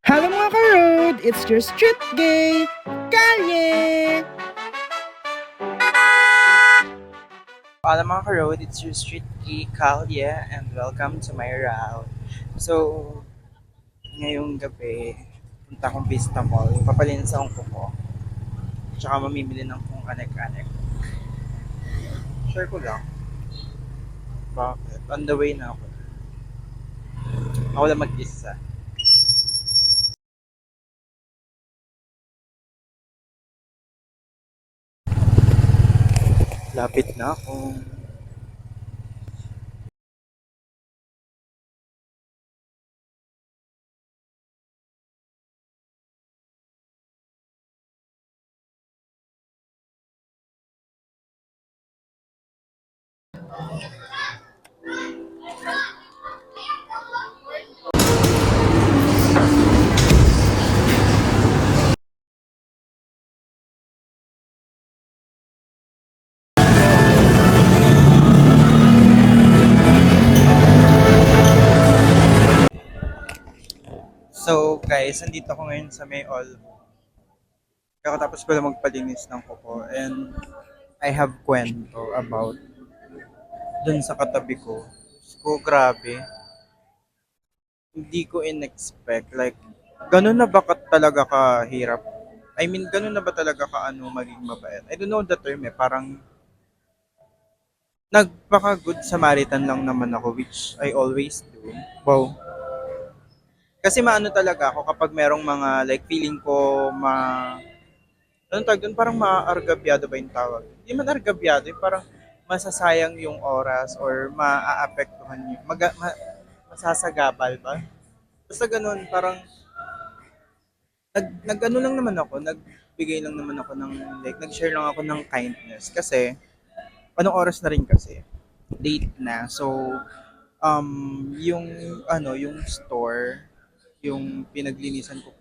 Halo mga ka-road! It's your street gay, Kalye! Alam mga ka-road, it's your street geek, Kalye, and welcome to my route. So, ngayong gabi, punta akong Vista Mall, papalinis akong kuko, tsaka mamimili ng kung anek-anek. Share ko lang, bakit? On the way na ako. Ako lang mag-isa. Lapit na ako. So guys, nandito ako ngayon sa May Olmo. Kakatapos ko lang magpalinis ng kuko and I have kwento about dun sa katabi ko. So, grabe. Hindi ko in-expect. Like, ganun na ba talaga kahirap? I mean, ganun na ba talaga ka maging mabait? I don't know the term eh. Parang nagpaka-good Samaritan lang naman ako, which I always do. Wow. Kasi maano talaga ako kapag merong mga like feeling ko anong tawag doon? Parang maargabyado ba yung tawag? Hindi man argabyado, yung parang masasayang yung oras or maaapektuhan yung masasagabal ba? Basta ganun, parang nag-ano lang naman ako, nagbigay lang naman ako ng like nag-share lang ako ng kindness kasi anong oras na rin kasi late na. So yung yung store, yung pinaglinisan ko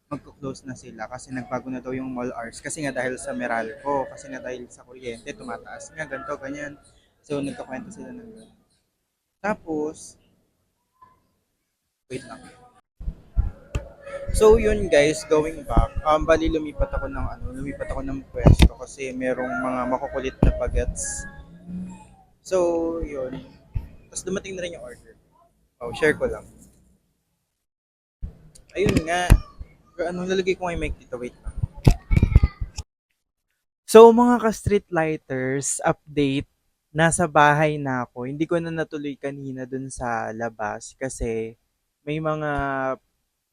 magko-close na sila kasi nagbago na daw yung mall hours kasi nga dahil sa Meralco, kasi nga dahil sa kuryente tumataas nga ganito ganyan. So nagkakwento sila ng ganun. Tapos wait lang. So yun guys, going back, bali lumipat ako ng pwesto kasi merong mga makukulit na bagets. So yun, tapos dumating na rin yung order. Oh, share ko lang. Ayun nga, nalagay ko nga yung mic dito, wait lang. So mga ka-street lighters, update, nasa bahay na ako. Hindi ko na natuloy kanina dun sa labas kasi may mga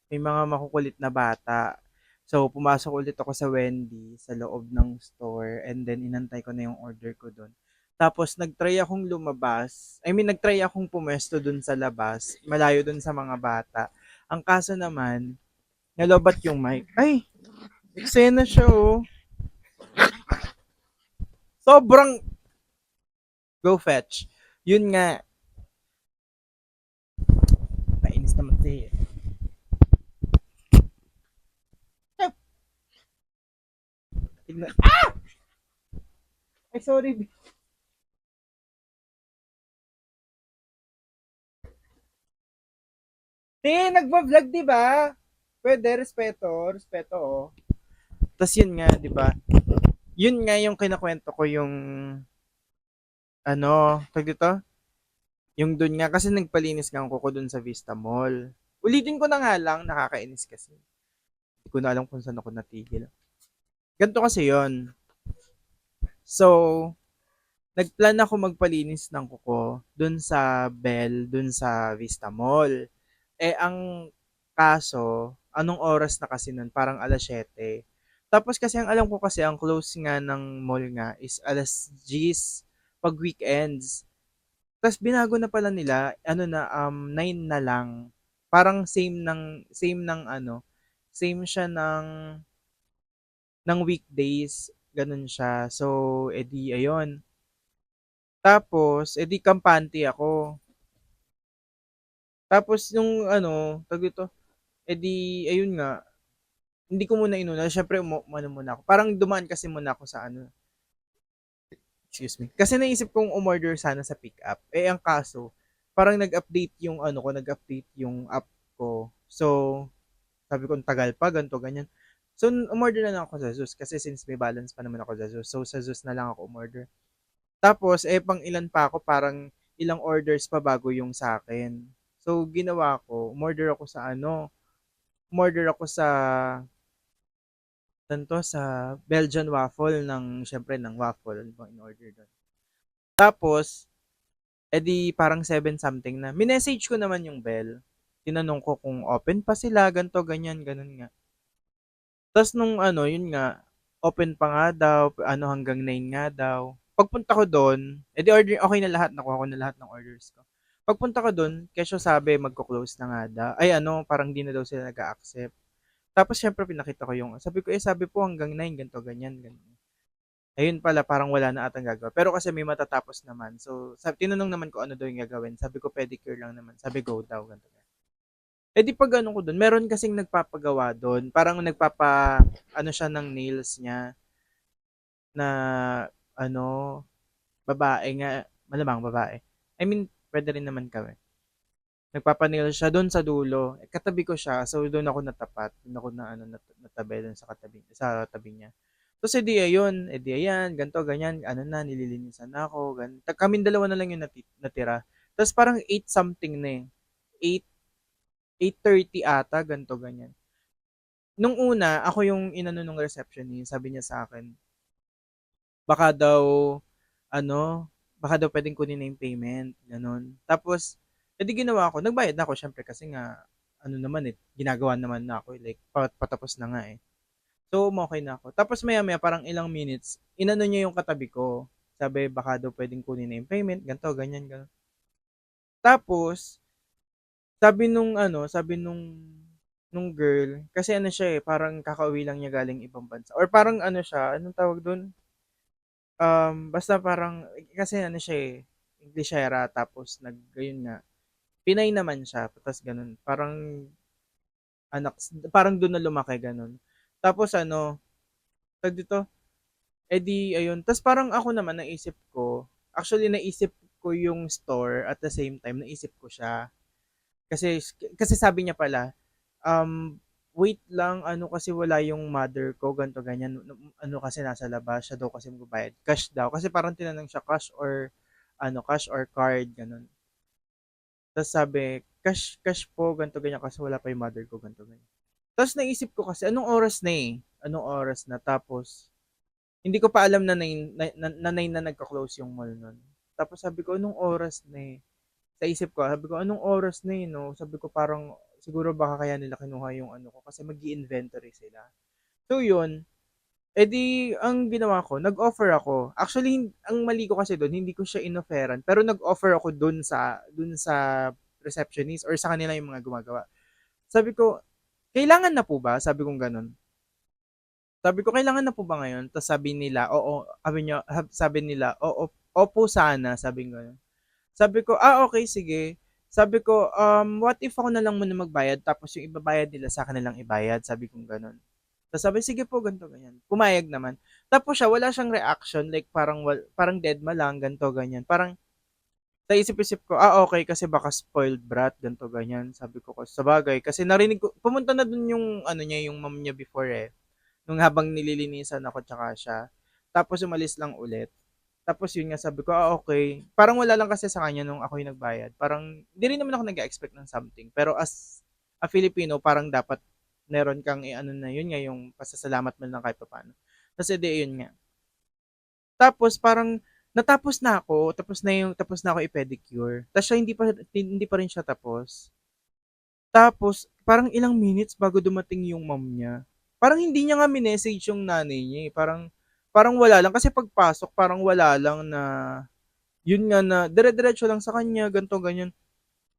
may mga makukulit na bata. So, pumasok ulit ako sa Wendy sa loob ng store and then inantay ko na yung order ko doon. Tapos, nagtry akong lumabas. I mean, nagtry akong pumesto doon sa labas, malayo doon sa mga bata. Ang kaso naman, nalobat yung mic. Ay, eksena siya oh. Sobrang go fetch. Yun nga, nainis naman siya. Tignan. Ay, sorry. Nagba-vlog, di ba? Pwede, respeto. Respeto, oh. Tapos yun nga, di ba? Yun nga yung kinakwento ko yung tag dito? Yung dun nga, kasi nagpalinis nga ako dun sa Vista Mall. Ulitin ko na nga lang, nakakainis kasi. Hindi ko na alam kung saan ako natigil. Ganito kasi yon. So, nagplan ako magpalinis ng kuko dun sa Bell, dun sa Vista Mall. Eh, ang kaso, anong oras na kasi nun? Parang alas 7. Tapos kasi ang alam ko kasi, ang close nga ng mall nga is alas 10 pag weekends. Tapos binago na pala nila, 9 na lang. Parang same siya ng weekdays, ganun siya. So, edi ayun. Tapos, edi kampante ako. Tapos yung tag dito, edi ayun nga, hindi ko muna inuna. Syempre, muna ako. Parang dumaan kasi muna ako sa excuse me. Kasi naisip kong umorder sana sa pick up. Eh, ang kaso, parang nag-update yung app ko. So, Sabi ko, ang tagal pa, ganito, ganyan. So, umorder na lang ako sa Zeus kasi since may balance pa naman ako sa Zeus. So, sa Zeus na lang ako umorder. Tapos, pang ilan pa ako, parang ilang orders pa bago yung sa akin. So, ginawa ko, umorder ako sa, tanto, sa Belgian waffle syempre, ng waffle, ano bang in-order doon. Tapos, edi parang 7 something na. Minessage ko naman yung Bell. Tinanong ko kung open pa sila, ganto, ganyan, ganun nga. Tapos nung ano, yun nga, open pa nga daw, hanggang 9 nga daw. Pagpunta ko doon, edi order, okay na lahat, nakuha ko na lahat ng orders ko. Pagpunta ko doon, kesyo sabi magko-close na nga daw. Ay parang di na daw sila nag-accept. Tapos syempre pinakita ko sabi ko, sabi po hanggang 9, ganto, ganyan, ganyan. Ayun pala, parang wala na atang gagawa. Pero kasi may matatapos naman. So, tinanong naman ko ano daw yung gagawin. Sabi ko, pedicure lang naman. Sabi, go daw, ganito. Di pag ano ko doon, meron kasing nagpapagawa doon. Parang ano siya ng nails niya na, ano, babae nga, malamang babae. I mean, pwede rin naman kami. Nagpapanail siya doon sa dulo. Katabi ko siya, so doon ako natapat. Doon ako natabi doon sa tabi niya. So, ayan, ganto, ganyan, nililinisan na ako, kaming dalawa na lang yung natira. Tapos parang 8 something na eh. 8, 8:30 ata, ganto, ganyan. Nung una, ako yung inano nung receptionist, sabi niya sa akin, baka daw, ano, baka daw pwedeng kunin na yung payment, ganun. Tapos, ginawa ko, nagbayad na ako, syempre, kasi nga, naman ginagawa naman na ako, like, patapos na nga eh. So, okay na ako. Tapos maya-maya, parang ilang minutes, inano niya yung katabi ko. Sabi, baka daw pwedeng kunin na yung payment, ganito, ganyan, ganun. Tapos, sabi nung girl, kasi siya parang kakauwi lang niya galing ibang bansa. Or parang siya, anong tawag dun? Basta parang, kasi siya Englishera, tapos gayon nga, Pinay naman siya, tapos ganun. Anak, parang doon na lumaki, ganun. Tapos tag dito, ayun. Tapos parang ako naman, naisip ko yung store at the same time, naisip ko siya. Kasi, kasi sabi niya pala, wait lang, kasi wala yung mother ko, ganto ganyan. Kasi nasa labas, siya daw kasi magbabayad. Cash daw. Kasi parang tinanong siya, cash or card, ganun. Tapos sabi, cash po, ganto ganyan, kasi wala pa yung mother ko, ganto ganyan. Tapos naisip ko kasi, anong oras na eh? Anong oras na? Tapos, hindi ko pa alam na 9 na nagka-close yung mall nun. Tapos sabi ko, anong oras na eh? Sa isip ko, sabi ko, anong oras na eh, no? Sabi ko, parang, siguro baka kaya nila kinuha yung ano ko kasi mag inventory sila. So, yun. Ang ginawa ko, nag-offer ako. Actually, ang mali ko kasi doon, hindi ko siya inofferan. Pero nag-offer ako doon sa receptionist or sa kanila yung mga gumagawa. Sabi ko, kailangan na po ba? Sabi kong ganun. Sabi ko, kailangan na po ba ngayon? Tapos sabi nila, oo. Sabi nila, oo, opo sana. Sabi ko, sabi ko, okay, sige. Sabi ko, what if ako na lang muna magbayad tapos yung ibabayad nila sa akin na lang ibayad? Sabi kong ganun. Tapos sabi, sige po, ganito, ganyan. Pumayag naman. Tapos siya, wala siyang reaction. Like, parang dead ma lang, ganito, ganyan. Parang, sa isip-isip ko, okay, kasi baka spoiled brat, ganito, ganyan. Sabi ko, sa bagay. Kasi narinig ko, pumunta na dun yung, yung mom niya before eh. Nung habang nililinisan ako tsaka siya. Tapos umalis lang ulit. Tapos yun nga sabi ko, okay. Parang wala lang kasi sa kanya nung ako yung nagbayad. Parang, hindi rin naman ako nag-expect ng something. Pero as a Filipino, parang dapat meron kang na yun nga yung pasasalamat mo lang kahit paano. Kasi yun nga. Tapos parang natapos na ako, tapos na ako i-pedicure. Tapos siya hindi pa rin siya tapos. Tapos parang ilang minutes bago dumating yung mom niya. Parang hindi niya nga minessage yung nanay niya eh. Parang wala lang kasi pagpasok parang wala lang na yun nga na dire-diretso lang sa kanya, ganto ganyan.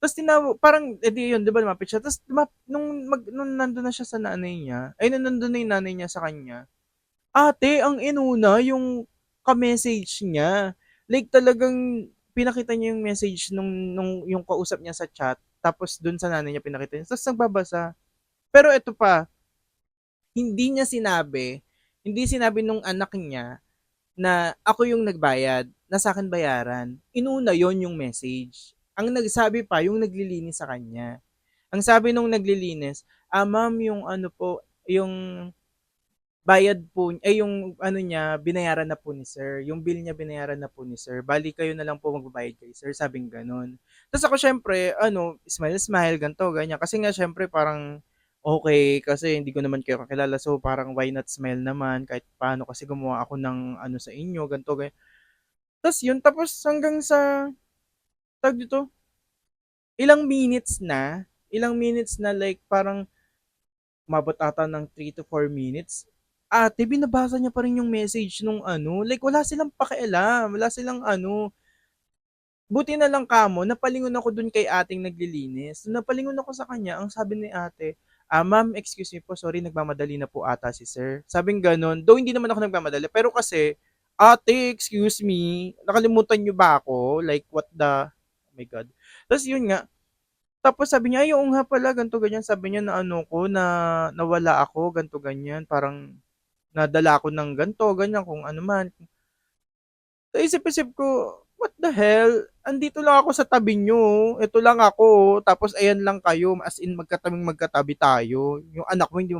Tapos parang, yun, di ba, lumapit siya. Tapos, nung nandun na siya sa nanay niya, nung nandun na yung nanay niya sa kanya, ate, ang inuna, yung ka-message niya. Like, talagang, pinakita niya yung message yung kausap niya sa chat, tapos dun sa nanay niya pinakita niya. Tapos, nagbabasa. Pero ito pa, hindi niya sinabi, hindi sinabi nung anak niya, na ako yung nagbayad, na sa akin bayaran. Inuna yon yung message. Ang nagsabi pa, yung naglilinis sa kanya. Ang sabi nung naglilinis, Ma'am, yung ano po, yung bayad po, yung ano niya, binayaran na po ni sir. Yung bill niya binayaran na po ni sir. Bali kayo na lang po magbabayad kay sir, sabing ganun. Tapos ako syempre, ano, smile smile, ganto, ganyan. Kasi nga syempre parang okay, kasi hindi ko naman kayo kakilala. So parang why not smile naman kahit paano kasi gumawa ako ng ano sa inyo, ganto, ganyan. Tapos yun, tapos hanggang sa, tag dito, ilang minutes na like parang umabot ata ng 3 to 4 minutes. Ate, binabasa niya pa rin yung message nung ano. Like, wala silang pakialam. Wala silang ano. Buti na lang kamo, napalingon ako dun kay ating naglilinis. Nung napalingon ako sa kanya, ang sabi ni ate, ma'am, excuse me po, sorry, nagmamadali na po ata si sir. Sabing ganun. Though hindi naman ako nagmamadali, pero kasi, ate, excuse me, nakalimutan niyo ba ako? Like, what the, oh my God. Tapos yun nga, tapos sabi niya, "Ay, oo nga pala, ganito, ganyan." Sabi niya na ano ko, na nawala ako, ganito, ganyan. Parang nadala ako ng ganito, ganyan, kung ano man. Sa isip-isip ko, what the hell? Andito lang ako sa tabi nyo. Ito lang ako. Tapos ayan lang kayo. As in, magkatabing magkatabi tayo. Yung anak mo, hindi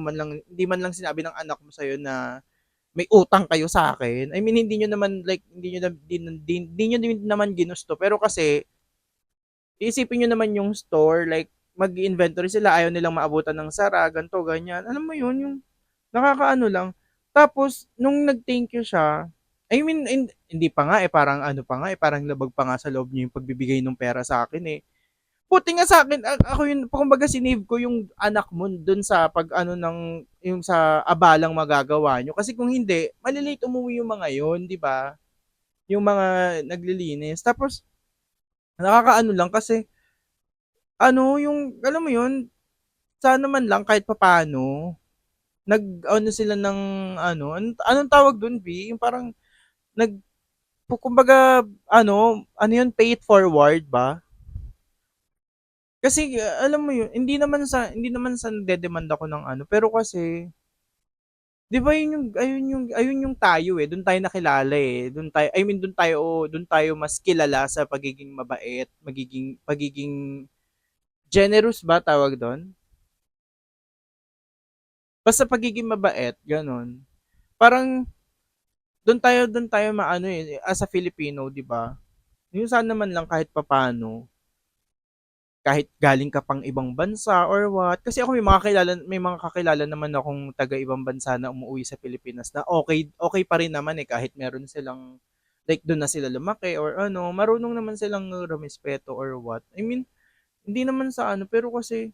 man lang sinabi ng anak mo sa'yo na may utang kayo sa akin. I mean, hindi nyo naman, like, hindi nyo din naman ginusto. Pero kasi, iisipin nyo naman yung store, like, mag-inventory sila, ayaw nilang maabutan ng sara, ganto, ganyan. Alam mo yun, yung nakakaano lang. Tapos, nung nag-thank you siya, I mean, hindi pa nga eh, parang ano pa nga eh, parang labag pa nga sa loob niya yung pagbibigay ng pera sa akin eh. Puti nga sa akin, ako yun, kumbaga sinave ko yung anak mo dun sa pag ano ng, yung sa abalang magagawa nyo. Kasi kung hindi, malilate umuwi yung mga yun, di ba? Yung mga naglilinis. Tapos, nakakaano lang kasi, ano, yung, alam mo yun, sana man lang kahit papaano, nag-ano sila ng, ano, anong tawag dun, B? Yung parang, nag, kumbaga, ano yun, pay it forward ba? Kasi, alam mo yun, hindi naman sa nagdedemand ako ng ano, pero kasi, di ba yun yung, ayun yung tayo eh, doon tayo nakilala eh, doon tayo, I mean, doon tayo mas kilala sa pagiging mabait, pagiging generous ba tawag doon? Basta pagiging mabait, ganun. Parang doon tayo maano eh as a Filipino, 'di ba? Yung sana naman lang kahit papaano, kahit galing ka pang ibang bansa or what. Kasi ako may mga kakilala naman akong taga ibang bansa na umuwi sa Pilipinas na okay okay pa rin naman eh kahit meron silang like doon na sila lumaki or ano, marunong naman silang rumespeto or what. I mean, hindi naman sa ano, pero kasi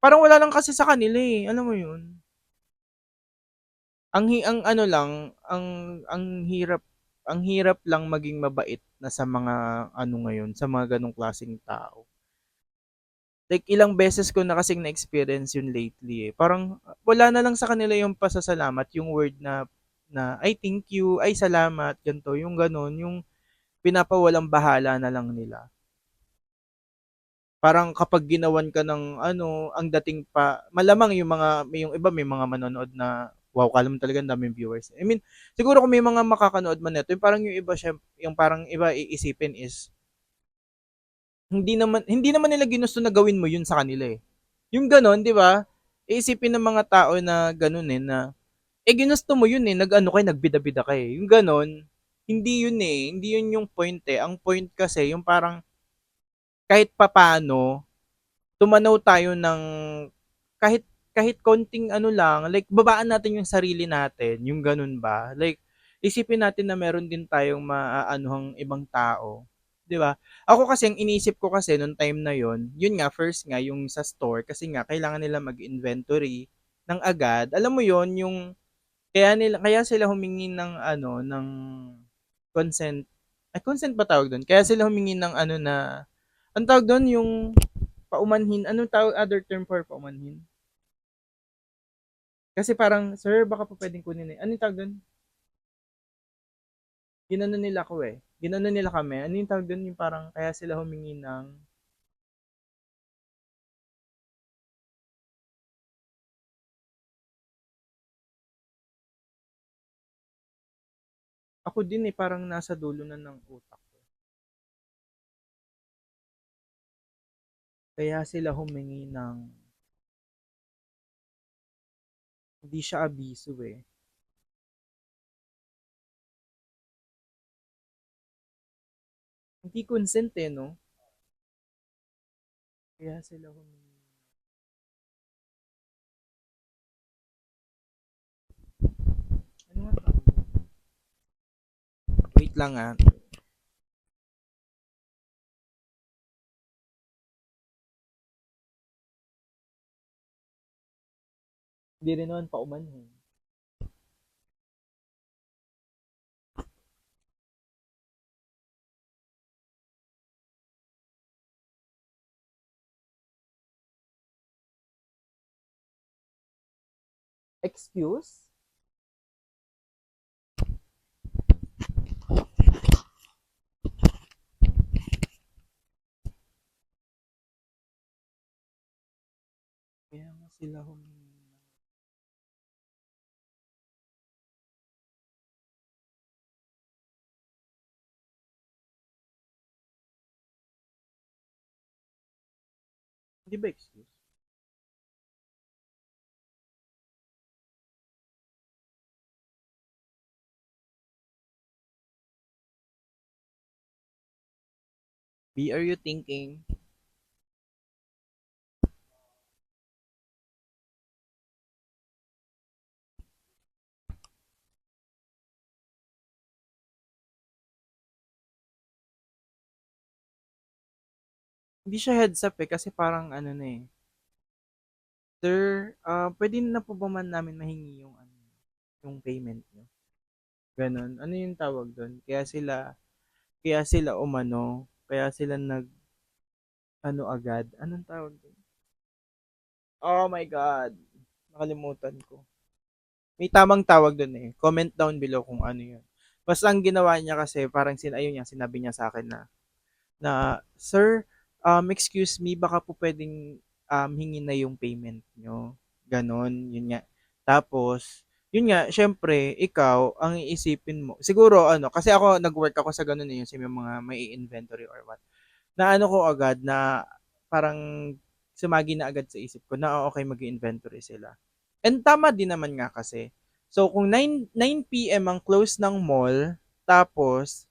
parang wala lang kasi sa kanila eh, alam mo 'yun? Ang ano lang, ang hirap ang hirap lang maging mabait na sa mga ano ngayon, sa mga ganong klaseng tao. Like ilang beses ko na kasing na-experience yun lately eh. Parang wala na lang sa kanila yung pasasalamat, yung word na ay thank you, ay salamat, ganito, yung ganon, yung pinapawalang bahala na lang nila. Parang kapag ginawan ka ng ano, ang dating pa, malamang yung iba may mga manonood na, wow, kala mo talaga ang daming viewers. I mean, siguro kung may mga makakanood man nito, yung parang yung iba, yung parang iba iisipin is, hindi naman nila ginusto na gawin mo yun sa kanila eh. Yung ganon, di ba? Iisipin ng mga tao na ganon eh, na, ginusto mo yun eh, nag-ano kayo, nagbida-bida kayo. Yung ganon, hindi yun eh, hindi yun yung point eh. Ang point kasi, yung parang, kahit papano, tumanaw tayo ng kahit kahit konting ano lang, like babaan natin yung sarili natin, yung ganun ba? Like isipin natin na meron din tayong maaanuhang ibang tao, 'di ba? Ako kasi ang iniisip ko kasi nung time na yon, yun nga first nga yung sa store kasi nga kailangan nila mag-inventory ng agad. Alam mo yon yung kaya sila humingi ng ano ng consent. Ay, consent ba tawag doon? Kaya sila humingi ng ano na ang tawag doon yung paumanhin. Anong tawag other term for paumanhin? Kasi parang, sir, baka po pwedeng kunin eh. Anong tawag doon? Ginano nila ko eh. Ginano nila kami. Ano yung tawag doon? Yung parang kaya sila humingi ng, ako din eh, parang nasa dulo na ng utak ko. Kaya sila humingi ng, Hindi siya abiso eh. Hindi consent eh, no? Kaya sila humingi. Ano nga tawag doon? Wait lang ah. Hindi rin naman paumanhin. Excuse? Kaya nga sila humingi. Hindi ba excuse? B, are you thinking? Hindi siya heads up eh, kasi parang ano na eh. Sir, pwede na po ba man namin mahingi yung ano, yung payment niyo? Ganon. Ano yung tawag doon? Kaya sila umano, kaya sila nag ano agad. Anong tawag doon? Oh my God. Nakalimutan ko. May tamang tawag doon eh. Comment down below kung ano yun. Basta ang ginawa niya kasi parang ayun niya, sinabi niya sa akin na sir, excuse me, baka po pwedeng hingin na yung payment nyo. Ganon, yun nga. Tapos, yun nga, syempre, ikaw, ang iisipin mo, siguro, ano, kasi ako, nag-work ako sa ganon eh, yung sa mga may inventory or what. Na ano ko agad, na parang sumagi na agad sa isip ko na okay, mag-inventory sila. And tama din naman nga kasi. So, kung 9 p.m. ang close ng mall, tapos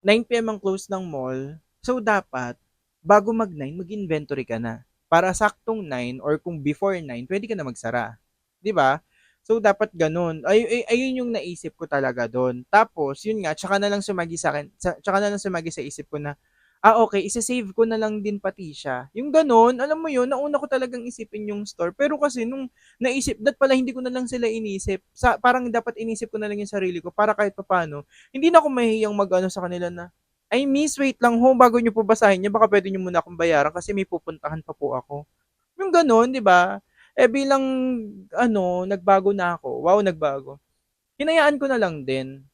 9 p.m. ang close ng mall, so dapat, bago mag-9, mag-inventory ka na. Para saktong 9 or kung before 9, pwede ka na magsara. 'Di ba? So, dapat ganun. Ayun yung naisip ko talaga doon. Tapos, yun nga, tsaka na lang sumagi sa akin, tsaka na lang sumagi sa isip ko na, okay, isa-save ko na lang din pati siya. Yung ganun, alam mo yun, nauna ko talagang isipin yung store. Pero kasi, nung naisip, pala hindi ko na lang sila inisip. Parang dapat inisip ko na lang yung sarili ko para kahit papano, hindi na ako mahihiyang mag-ano sa kanila na, ay miss, wait lang ho, bago nyo po basahin niya, baka pwede nyo muna akong bayaran kasi may pupuntahan pa po ako. Yung gano'n, 'di ba? Eh bilang ano, nagbago na ako. Wow, nagbago. Hinayaan ko na lang din.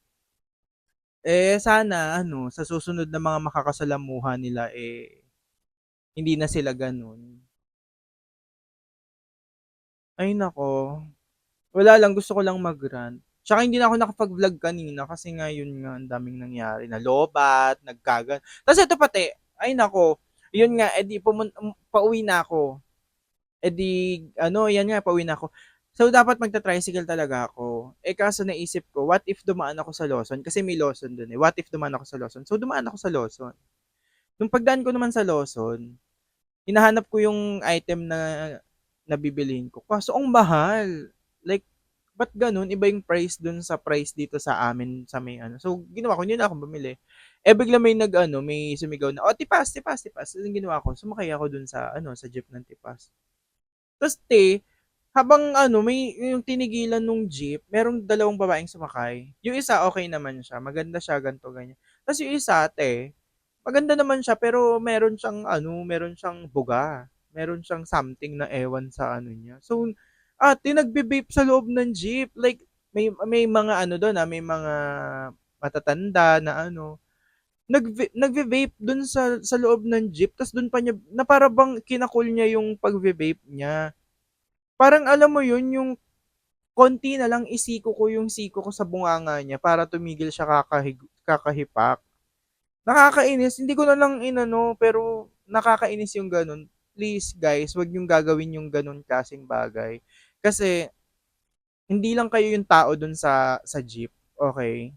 Eh sana ano, sa susunod na mga makakasalamuha nila eh hindi na sila gano'n. Ay nako, wala lang, gusto ko lang mag-rant. Tsaka hindi na ako nakapag-vlog kanina kasi nga yun nga ang daming nangyari na lobat, nagkagan. Tapos ito pati, ay nako, yun nga, edi pauwi na ako. Eh di, ano, yan nga, pauwi na ako. So, dapat magta-tricycle talaga ako. Eh, kaso naisip ko, what if dumaan ako sa Lawson? Kasi may Lawson dun eh. What if dumaan ako sa Lawson? So, dumaan ako sa Lawson. Nung pagdaan ko naman sa Lawson, hinahanap ko yung item na nabibilhin ko. Kaso, ang mahal. Like, ba't ganun? Iba yung price dun sa price dito sa amin sa may ano. So, ginawa ko, hindi na ako bumili. Eh, bigla may may sumigaw na, oh, tipas, tipas, tipas. So, yung ginawa ko, sumakay ako dun sa, sa jeep ng tipas. Tapos habang may yung tinigilan nung jeep, merong dalawang babaeng sumakay. Yung isa okay naman siya, maganda siya, ganto ganyan. Tapos yung isa maganda naman siya pero meron siyang buga. Meron siyang something na ewan sa ano niya. So, nagbe-vape sa loob ng jeep. Like, may mga ano doon, may mga matatanda na nagve-vape dun sa loob ng jeep. Tapos dun pa niya, na para bang kinakul niya yung pagve-vape niya. Parang alam mo yun, yung konti na lang isiko ko yung siko ko sa bunganga niya para tumigil siya kakahipak. Nakakainis, hindi ko na lang inano, pero nakakainis yung ganun. Please guys, wag niyong gagawin yung ganun klaseng bagay. Kasi hindi lang kayo yung tao dun sa jeep, okay?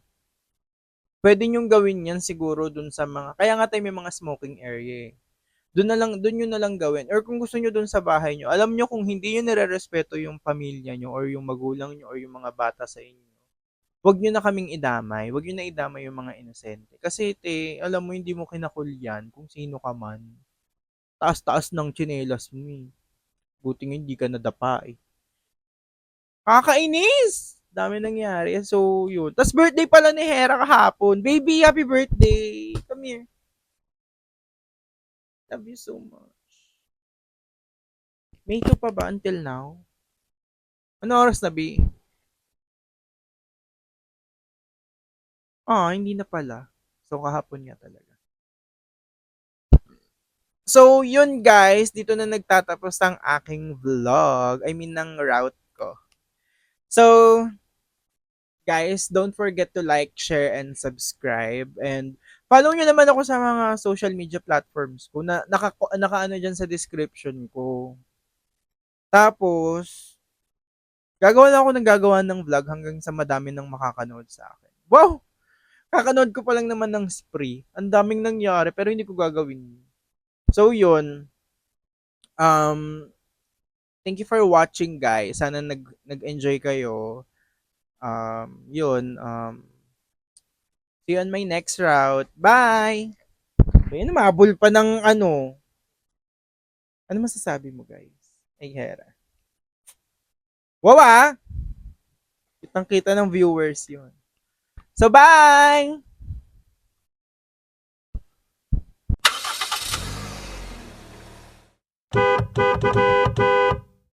Pwede niyong gawin yan siguro dun sa mga, kaya nga tayo may mga smoking area eh. Doon nyo na lang gawin. Or kung gusto nyo doon sa bahay nyo, alam nyo kung hindi nyo nire-respeto yung pamilya nyo or yung magulang nyo or yung mga bata sa inyo, wag nyo na kaming idamay. Wag nyo na idamay yung mga inosente. Kasi alam mo, hindi mo kinakul yan kung sino ka man. Taas-taas ng tsinelas mo eh. Buti nga hindi ka nadapa eh. Kakainis! Dami nangyari. So, yun. Tapos birthday pala ni Hera kahapon. Baby, happy birthday! Come here. Love you so much. May 2 pa ba until now? Ano oras na, B? Hindi na pala. So, kahapon nga talaga. So, yun guys. Dito na nagtatapos ang aking vlog. I mean, ng route ko. So, guys, don't forget to like, share, and subscribe. And follow nyo naman ako sa mga social media platforms ko na naka-ano dyan sa description ko. Tapos, gagawa na ako ng vlog hanggang sa madami nang makakanood sa akin. Wow! Kakanood ko pa lang naman ng spree. Ang daming nangyari pero hindi ko gagawin. So, yun. Um, Thank you for watching, guys. Sana nag-enjoy kayo. Yun. See you on my next route. Bye! Ayun, mabul pa ng ano. Ano masasabi mo, guys? Ay, Hera. Wawa! Kitang-kita ng viewers yun. So, bye!